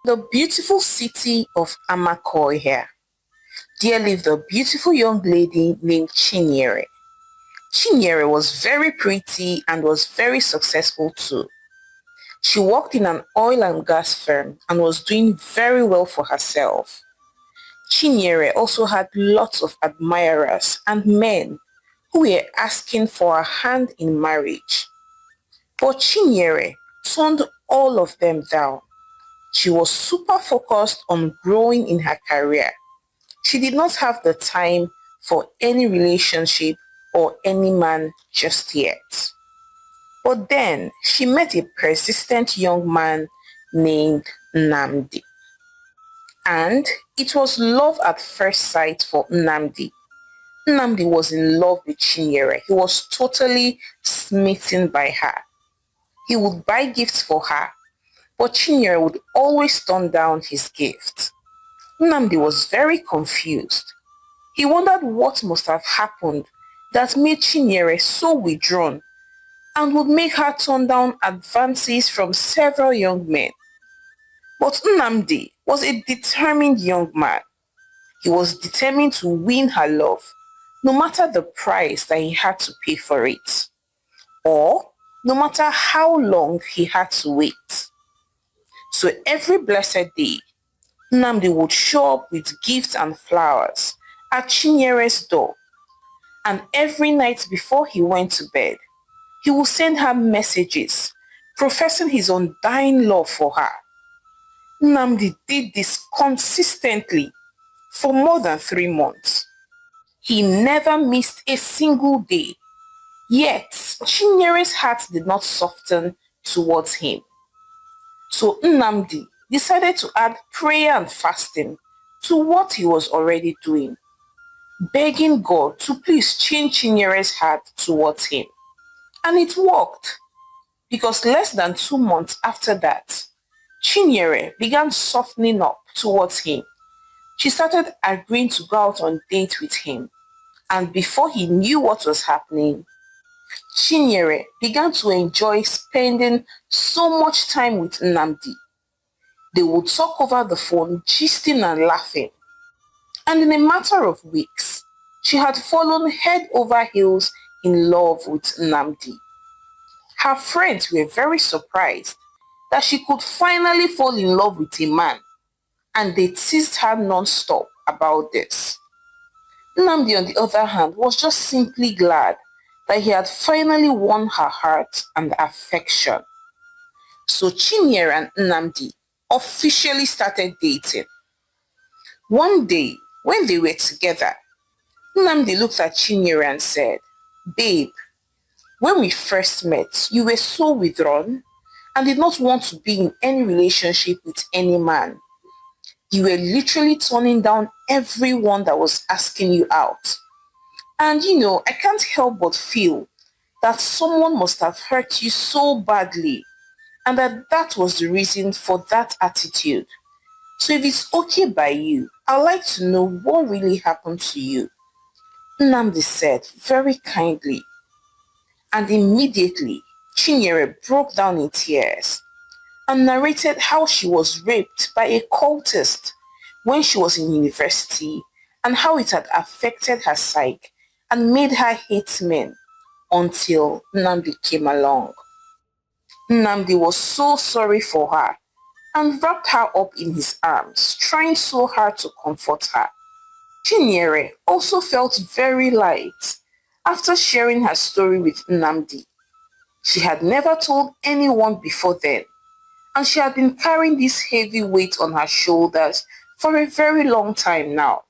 The beautiful city of Amakoi here, there lived a beautiful young lady named Chinyere. Chinyere was very pretty and was very successful too. She worked in an oil and gas firm and was doing very well for herself. Chinyere also had lots of admirers and men who were asking for her hand in marriage. But Chinyere turned all of them down. She was super focused on growing in her career. She did not have the time for any relationship or any man just yet. But then she met a persistent young man named Nnamdi. And it was love at first sight for Nnamdi. Nnamdi was in love with Chinyere. He was totally smitten by her. He would buy gifts for her, but Chinyere would always turn down his gift. Nnamdi was very confused. He wondered what must have happened that made Chinyere so withdrawn and would make her turn down advances from several young men. But Nnamdi was a determined young man. He was determined to win her love, no matter the price that he had to pay for it, or no matter how long he had to wait. So every blessed day, Nnamdi would show up with gifts and flowers at Chinyere's door, and every night before he went to bed, he would send her messages professing his undying love for her. Nnamdi did this consistently for more than 3 months. He never missed a single day. Yet, Chinyere's heart did not soften towards him. So Nnamdi decided to add prayer and fasting to what he was already doing, begging God to please change Chinyere's heart towards him. And it worked, because less than 2 months after that, Chinyere began softening up towards him. She started agreeing to go out on dates with him. And before he knew what was happening, Chinyere began to enjoy spending so much time with Nnamdi. They would talk over the phone, gisting and laughing. And in a matter of weeks, she had fallen head over heels in love with Nnamdi. Her friends were very surprised that she could finally fall in love with a man, and they teased her non-stop about this. Nnamdi, on the other hand, was just simply glad that he had finally won her heart and affection. So Chinyere and Nnamdi officially started dating. One day, when they were together, Nnamdi looked at Chinyere and said, "Babe, when we first met, you were so withdrawn and did not want to be in any relationship with any man. You were literally turning down everyone that was asking you out. And I can't help but feel that someone must have hurt you so badly and that was the reason for that attitude. So if it's okay by you, I'd like to know what really happened to you." Nnamdi said very kindly, and immediately Chinyere broke down in tears and narrated how she was raped by a cultist when she was in university and how it had affected her psyche and made her hate men until Nnamdi came along. Nnamdi was so sorry for her and wrapped her up in his arms, trying so hard to comfort her. Chinyere also felt very light after sharing her story with Nnamdi. She had never told anyone before then, and she had been carrying this heavy weight on her shoulders for a very long time now.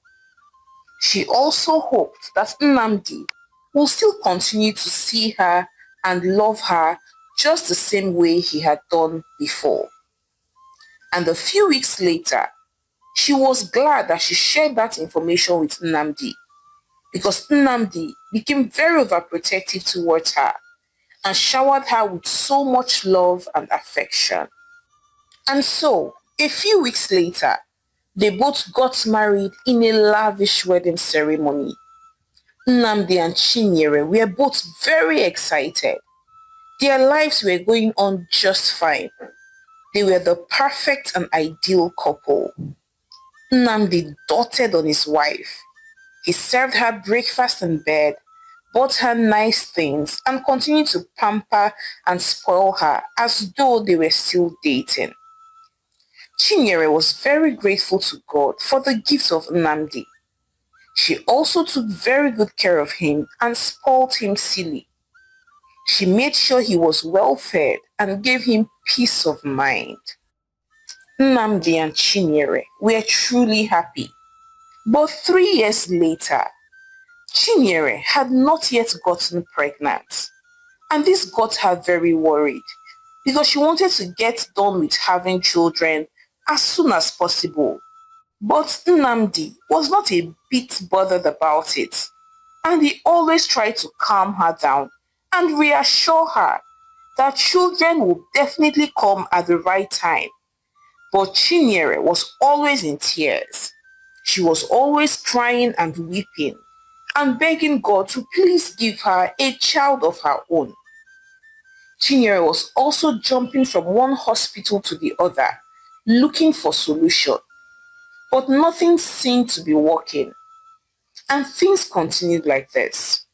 She also hoped that Nnamdi will still continue to see her and love her just the same way he had done before. And a few weeks later, she was glad that she shared that information with Nnamdi, because Nnamdi became very overprotective towards her and showered her with so much love and affection. And so, a few weeks later, they both got married in a lavish wedding ceremony. Nnamdi and Chinyere were both very excited. Their lives were going on just fine. They were the perfect and ideal couple. Nnamdi doted on his wife. He served her breakfast in bed, bought her nice things, and continued to pamper and spoil her as though they were still dating. Chinyere was very grateful to God for the gift of Nnamdi. She also took very good care of him and spoiled him silly. She made sure he was well fed and gave him peace of mind. Nnamdi and Chinyere were truly happy. But 3 years later, Chinyere had not yet gotten pregnant. And this got her very worried because she wanted to get done with having children as soon as possible. But Nnamdi was not a bit bothered about it, and he always tried to calm her down and reassure her that children would definitely come at the right time. But Chinyere was always in tears. She was always crying and weeping and begging God to please give her a child of her own. Chinyere was also jumping from one hospital to the other, looking for solution. But nothing seemed to be working. And things continued like this.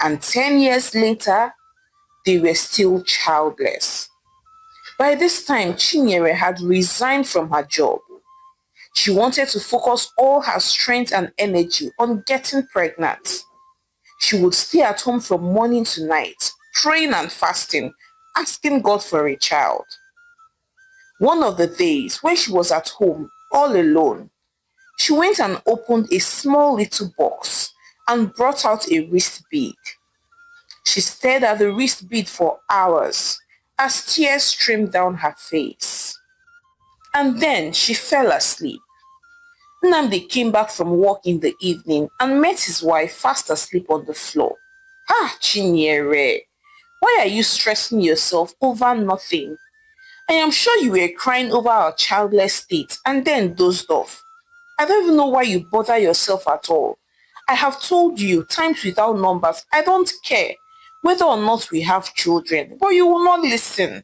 And 10 years later, they were still childless. By this time, Chinyere had resigned from her job. She wanted to focus all her strength and energy on getting pregnant. She would stay at home from morning to night, praying and fasting, asking God for a child. One of the days when she was at home all alone, she went and opened a small little box and brought out a wrist bead. She stared at the wrist bead for hours as tears streamed down her face. And then she fell asleep. Nnamdi came back from work in the evening and met his wife fast asleep on the floor. Ah, Chinyere, why are you stressing yourself over nothing? I am sure you were crying over our childless state and then dozed off. I don't even know why you bother yourself at all. I have told you times without numbers, I don't care whether or not we have children, but you will not listen.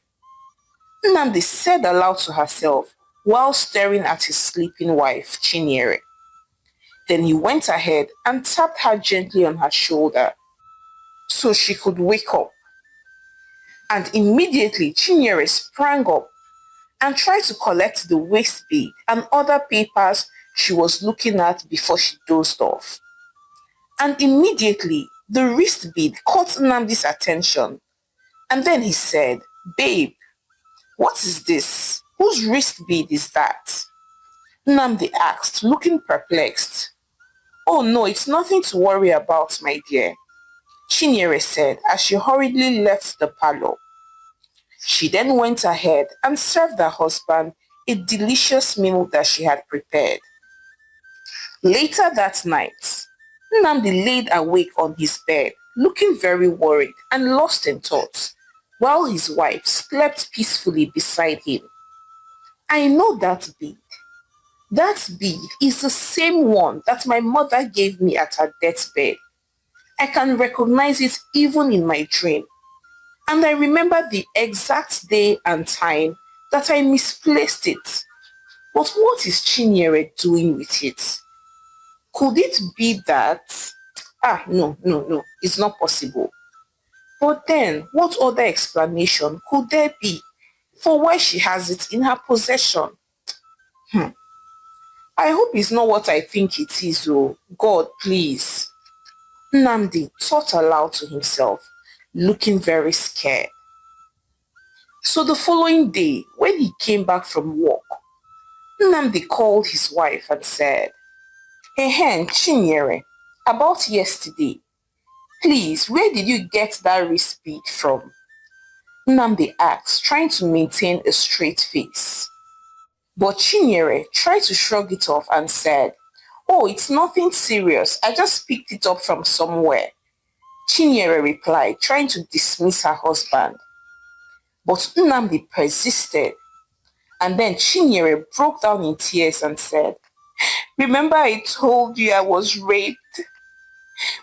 Nnamdi said aloud to herself while staring at his sleeping wife, Chinyere. Then he went ahead and tapped her gently on her shoulder so she could wake up. And immediately Chinyere sprang up and tried to collect the waist bead and other papers she was looking at before she dozed off. And immediately the wrist bead caught Nnamdi's attention. And then he said, "Babe, what is this? Whose wrist bead is that?" Nnamdi asked, looking perplexed. "Oh no, it's nothing to worry about, my dear," Chinyere said as she hurriedly left the parlor. She then went ahead and served her husband a delicious meal that she had prepared. Later that night, Nnamdi laid awake on his bed, looking very worried and lost in thought, while his wife slept peacefully beside him. "I know that bead. That bead is the same one that my mother gave me at her deathbed. I can recognize it even in my dream. And I remember the exact day and time that I misplaced it. But what is Chinyere doing with it? Could it be that... No, it's not possible. But then, what other explanation could there be for why she has it in her possession? I hope it's not what I think it is, oh. God, please." Nnamdi thought aloud to himself, looking very scared. So the following day, when he came back from work, Nnamdi called his wife and said, "Hey, Chinyere, about yesterday, please, where did you get that wrist bead from?" Nnamdi asked, trying to maintain a straight face. But Chinyere tried to shrug it off and said, "Oh, it's nothing serious. I just picked it up from somewhere." Chinyere replied, trying to dismiss her husband. But Nnamdi persisted. And then Chinyere broke down in tears and said, "Remember I told you I was raped?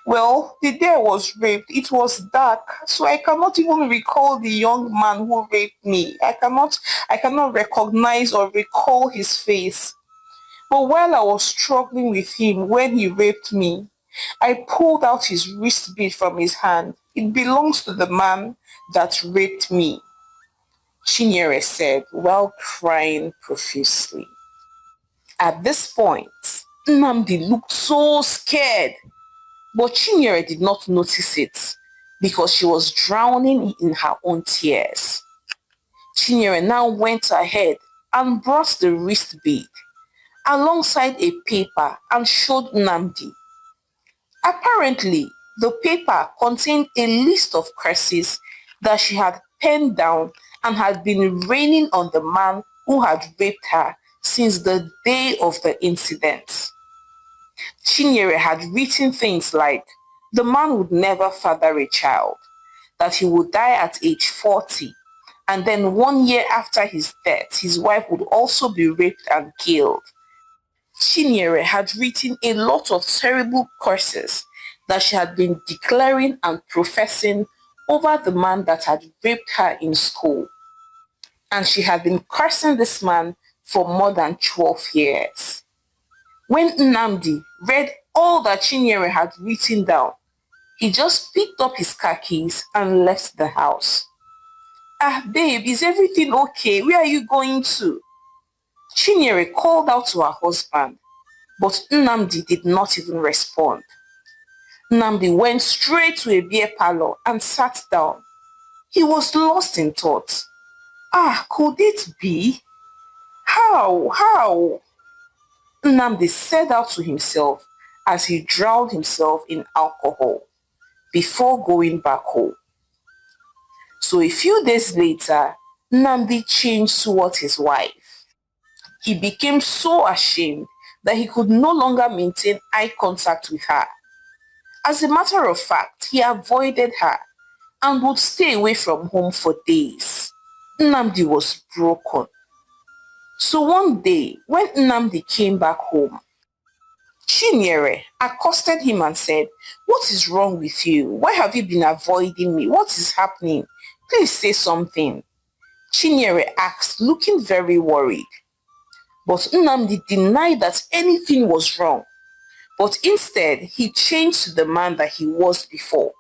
Well, the day I was raped, it was dark, so I cannot even recall the young man who raped me. I cannot recognize or recall his face. But while I was struggling with him when he raped me, I pulled out his wristbead from his hand. It belongs to the man that raped me, Chinyere said while crying profusely. At this point, Nnamdi looked so scared, but Chinyere did not notice it because she was drowning in her own tears. Chinyere now went ahead and brought the wristbead alongside a paper and showed Nnamdi. Apparently, the paper contained a list of curses that she had penned down and had been raining on the man who had raped her since the day of the incident. Chinyere had written things like the man would never father a child, that he would die at age 40, and then 1 year after his death, his wife would also be raped and killed. Chinyere had written a lot of terrible curses that she had been declaring and professing over the man that had raped her in school. And she had been cursing this man for more than 12 years. When Nnamdi read all that Chinyere had written down, he just picked up his car keys and left the house. Ah, babe, is everything okay? Where are you going to? Chinyere called out to her husband, but Nnamdi did not even respond. Nnamdi went straight to a beer parlor and sat down. He was lost in thought. Ah, could it be? How? How? Nnamdi said out to himself as he drowned himself in alcohol before going back home. So a few days later, Nnamdi changed towards his wife. He became so ashamed that he could no longer maintain eye contact with her. As a matter of fact, he avoided her and would stay away from home for days. Nnamdi was broken. So one day, when Nnamdi came back home, Chinyere accosted him and said, "What is wrong with you? Why have you been avoiding me? What is happening? Please say something." Chinyere asked, looking very worried. But Nnamdi denied that anything was wrong. But instead, he changed to the man that he was before.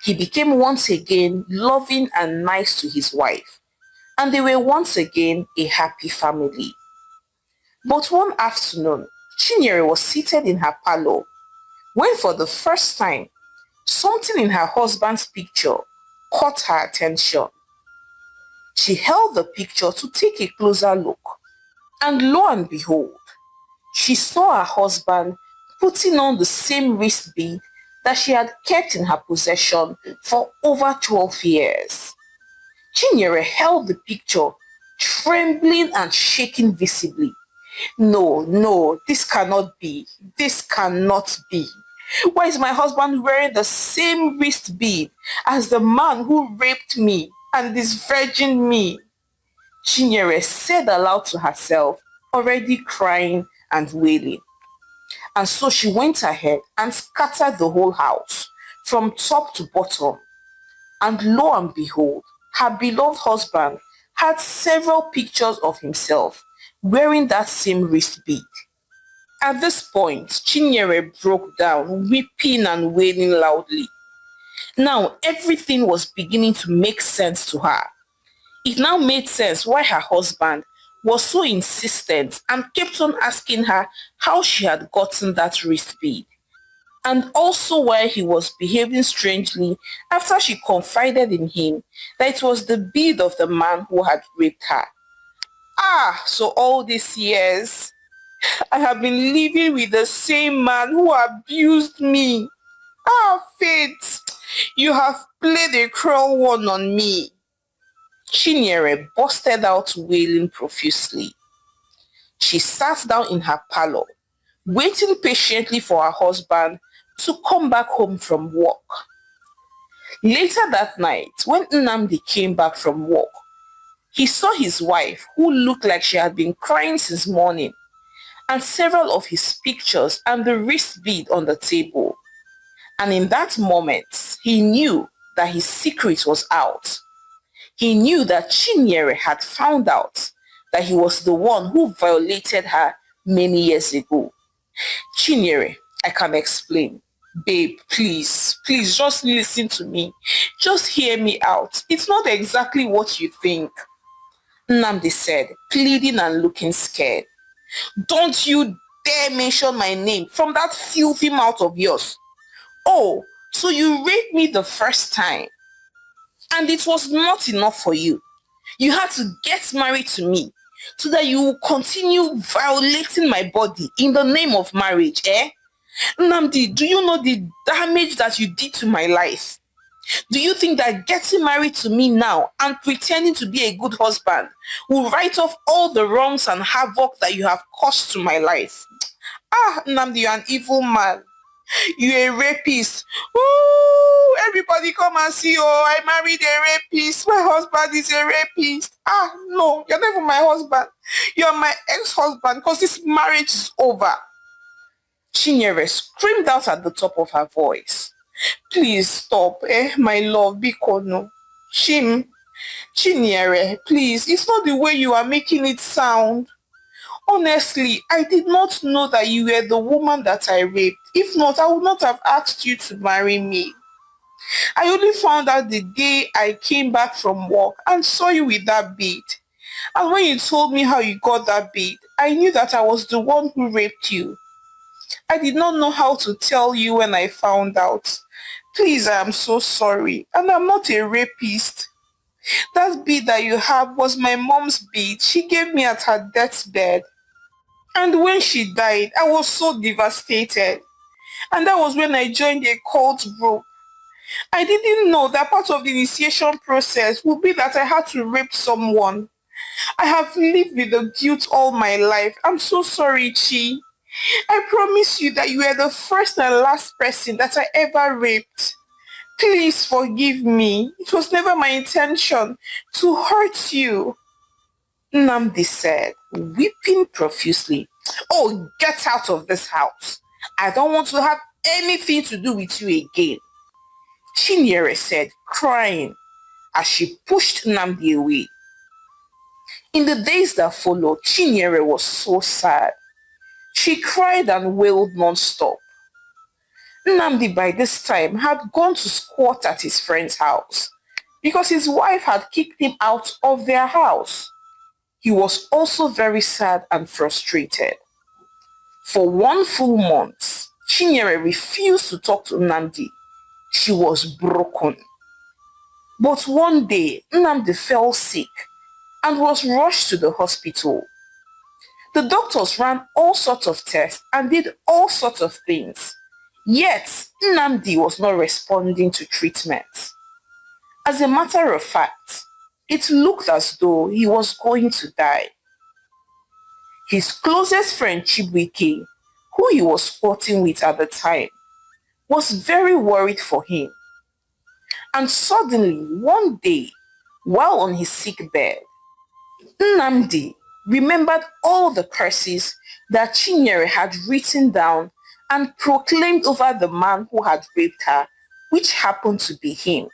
He became once again loving and nice to his wife, and they were once again a happy family. But one afternoon, Chinyere was seated in her parlor when for the first time, something in her husband's picture caught her attention. She held the picture to take a closer look, and lo and behold, she saw her husband putting on the same wristbead that she had kept in her possession for over 12 years. Chinyere held the picture, trembling and shaking visibly. No, no, this cannot be. This cannot be. Why is my husband wearing the same wristbead as the man who raped me and this virgin me? Chinyere said aloud to herself, already crying and wailing. And so she went ahead and scattered the whole house from top to bottom. And lo and behold, her beloved husband had several pictures of himself wearing that same wristbead. At this point, Chinyere broke down, weeping and wailing loudly. Now everything was beginning to make sense to her. It now made sense why her husband was so insistent and kept on asking her how she had gotten that wristbead, and also why he was behaving strangely after she confided in him that it was the bead of the man who had raped her. Ah, so all these years, I have been living with the same man who abused me. Ah, Faith, you have played a cruel one on me. Chinyere busted out wailing profusely. She sat down in her parlor, waiting patiently for her husband to come back home from work. Later that night, when Nnamdi came back from work, he saw his wife, who looked like she had been crying since morning, and several of his pictures and the wristbead on the table. And in that moment, he knew that his secret was out. He knew that Chinyere had found out that he was the one who violated her many years ago. Chinyere, I can explain. Babe, please, please just listen to me. Just hear me out. It's not exactly what you think. Nnamdi said, pleading and looking scared. Don't you dare mention my name from that filthy mouth of yours. Oh, so you raped me the first time and it was not enough for you. You had to get married to me so that you will continue violating my body in the name of marriage, eh? Nnamdi, do you know the damage that you did to my life? Do you think that getting married to me now and pretending to be a good husband will write off all the wrongs and havoc that you have caused to my life? Ah, Nnamdi, you're an evil man. You're a rapist. Ooh, everybody come and see. Oh, I married a rapist. My husband is a rapist. Ah, no, you're never my husband. You're my ex-husband because this marriage is over. Chinyere screamed out at the top of her voice. Please stop, my love, Bikono. Chinyere, please, it's not the way you are making it sound. Honestly, I did not know that you were the woman that I raped. If not, I would not have asked you to marry me. I only found out the day I came back from work and saw you with that bead. And when you told me how you got that bead, I knew that I was the one who raped you. I did not know how to tell you when I found out. Please, I am so sorry. And I'm not a rapist. That bead that you have was my mom's bead. She gave me at her deathbed. And when she died, I was so devastated. And that was when I joined a cult group. I didn't know that part of the initiation process would be that I had to rape someone. I have lived with the guilt all my life. I'm so sorry, Chi. I promise you that you are the first and last person that I ever raped. Please forgive me. It was never my intention to hurt you. Nnamdi said, weeping profusely. Oh, get out of this house. I don't want to have anything to do with you again. Chinyere said, crying, as she pushed Nnamdi away. In the days that followed, Chinyere was so sad. She cried and wailed non-stop. Nnamdi by this time had gone to squat at his friend's house because his wife had kicked him out of their house. He was also very sad and frustrated. For 1 full month, Chinyere refused to talk to Nnamdi. She was broken. But one day, Nnamdi fell sick and was rushed to the hospital. The doctors ran all sorts of tests and did all sorts of things. Yet, Nnamdi was not responding to treatment. As a matter of fact, it looked as though he was going to die. His closest friend Chibuike, who he was squatting with at the time, was very worried for him. And suddenly, one day, while on his sick bed, Nnamdi remembered all the curses that Chinyere had written down and proclaimed over the man who had raped her, which happened to be him.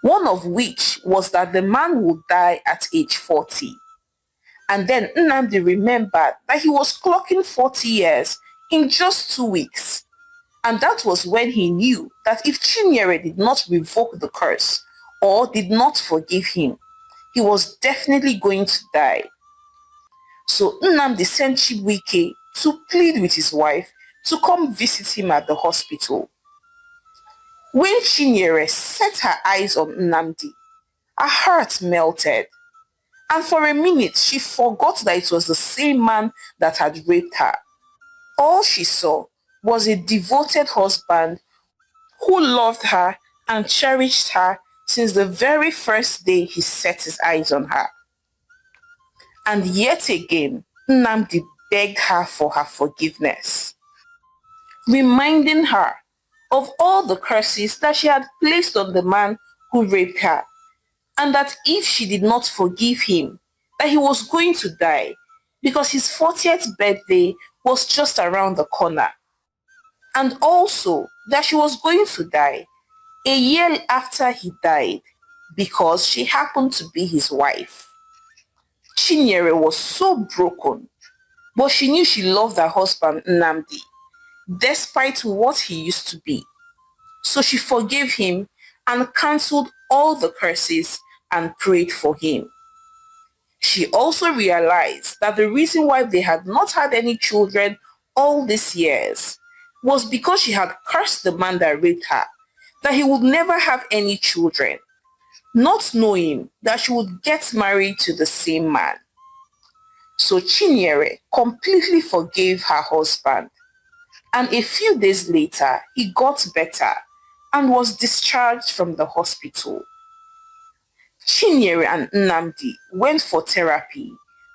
One of which was that the man would die at age 40. And then Nnamdi remembered that he was clocking 40 years in just 2 weeks. And that was when he knew that if Chinyere did not revoke the curse or did not forgive him, he was definitely going to die. So Nnamdi sent Chibuike to plead with his wife to come visit him at the hospital. When Chinyere set her eyes on Nnamdi, her heart melted. And for a minute, she forgot that it was the same man that had raped her. All she saw was a devoted husband who loved her and cherished her since the very first day he set his eyes on her. And yet again, Nnamdi begged her for her forgiveness, reminding her of all the curses that she had placed on the man who raped her, and that if she did not forgive him, that he was going to die because his 40th birthday was just around the corner. and also that she was going to die a year after he died because she happened to be his wife. Chinyere was so broken, but she knew she loved her husband Nnamdi, despite what he used to be. So she forgave him and cancelled all the curses and prayed for him. She also realized that the reason why they had not had any children all these years was because she had cursed the man that raped her, that he would never have any children, not knowing that she would get married to the same man. So Chinyere completely forgave her husband, and a few days later he got better and was discharged from the hospital. Chinyere and Nnamdi went for therapy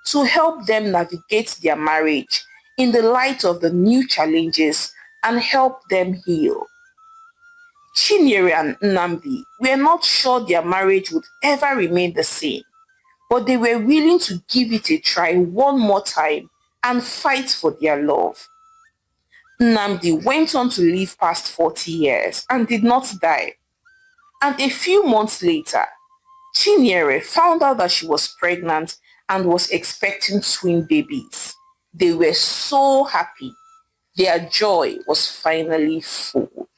to help them navigate their marriage in the light of the new challenges and help them heal. Chinyere and Nnamdi were not sure their marriage would ever remain the same, but they were willing to give it a try one more time and fight for their love. Nnamdi went on to live past 40 years and did not die. And a few months later, Chinyere found out that she was pregnant and was expecting twin babies. They were so happy. Their joy was finally full.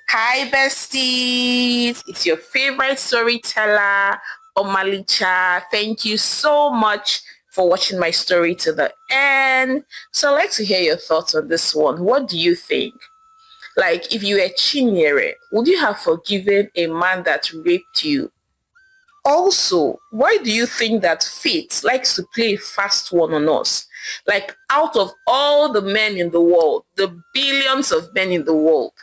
Hi besties, it's your favorite storyteller, Omalicha. Thank you so much for watching my story to the end. So I'd like to hear your thoughts on this one. What do you think? Like, if you were Chinyere, would you have forgiven a man that raped you? Also, why do you think that fate likes to play a fast one on us? Like, out of all the men in the world, the billions of men in the world,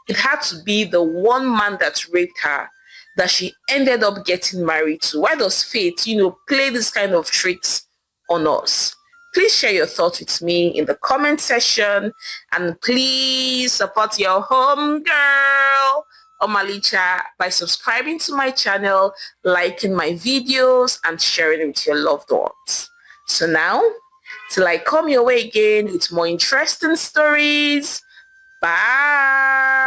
it had to be the one man that raped her that she ended up getting married to. Why does fate, play this kind of tricks on us? Please share your thoughts with me in the comment section, and please support your home girl, Omalicha, by subscribing to my channel, liking my videos, and sharing it with your loved ones. So now, till I come your way again with more interesting stories, bye!